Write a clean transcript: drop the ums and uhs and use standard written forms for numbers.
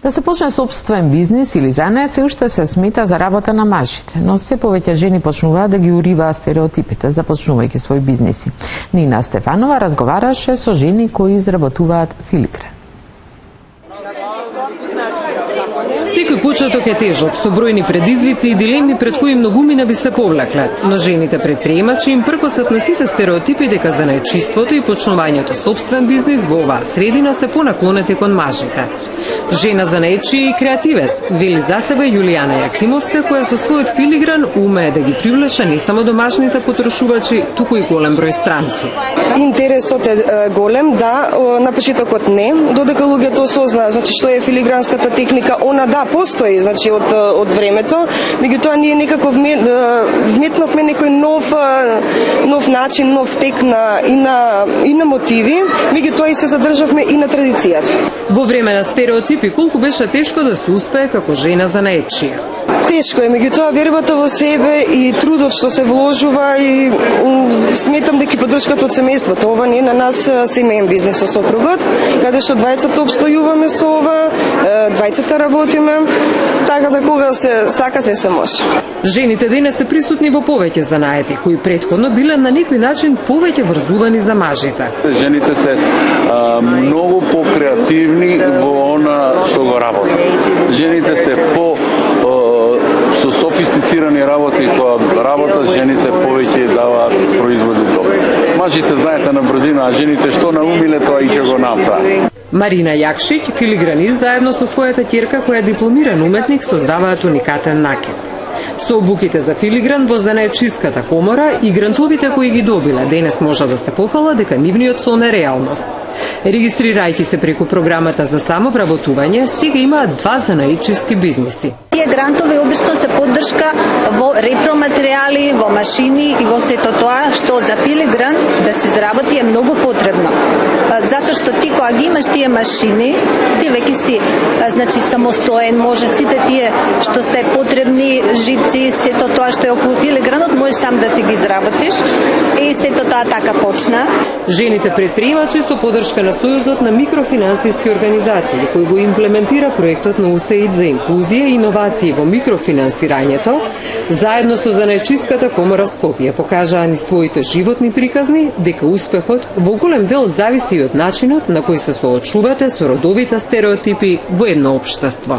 Да се почне сопствен бизнис или занет се уште се смета за работа на мажите, но се повеќе жени почнуваат да ги уриваат стереотипите, започнувајќи своји бизниси. Нина Стефанова разговараше со жени кои изработуваат филигран. Секој почеток е тежок, со бројни предизвици и дилеми пред кои многумина би се повлекле, но жените предприемачи им пркосат на сите стереотипи дека занаетчиството и почнувањето сопствен бизнис во оваа средина се понаклонети кон мажите. Жена занаетчи и креативец, вели за себе Јулијана Јакимовска, која со својот филигран умее да ги привлече не само домашните потрошувачи, туку и голем број странци. Интересот е голем, да, на почетокот не, додека луѓето осознаат, значи што е филигранската техника, она да постои, значи од времето, меѓутоа ние некако вметнавме некој нов начин, нов тек и на мотиви, меѓутоа и се задржавме и на традицијата. Во време на стереотипи, колку беше тешко да се успее како жена занаетчија? Тешко е, меѓутоа вербата во себе и трудот што се вложува и сметам дека поддршката од семејството. Ова не е на нас семеен бизнис со сопругот, каде што двајцата обстојуваме со ова, двајцата работиме, така да кога се сака се може. Жените денес се присутни во повеќе занаети, кои претходно биле на некој начин повеќе врзувани за мажите. Жените се многу покреативни во она што го работат. Жените се со софистицирани работи која работат, жените повеќе даваат производи добри. Мажите знаете на брзина, а жените што наумиле тоа и ќе го направи. Марина Јакшиќ, филигранист, заедно со својата ќерка која е дипломиран уметник, создаваат уникатен накид. Со обуките за филигран во занаетчиската комора и грантовите кои ги добиле, денес може да се пофала дека нивниот сон е реалност. Регистрирајќи се преку програмата за самовработување, сега имаат 2 занаетчиски бизниси. Тие грантови обично се поддршка во репроматеријали, во машини и во сето тоа што за филигран да се изработи е многу потребно. Затоа што ти кога ги имаш тие машини, ти веќе си значи самостоен, може сите тие што се потребни жици, сето тоа што е околу филигранот, можеш сам да си ги изработиш и сето тоа така почна. Жените предприемачи со поддршка на Сојузот на микрофинансиски организации, кој го имплементира проектот на УСАИД за инклузија и иновации во микрофинансирањето, заедно со занаетчиската комора Скопје покажаа ни своите животни приказни дека успехот во голем дел зависи од начинот на кој се соочувате со родовите стереотипи во едно општество.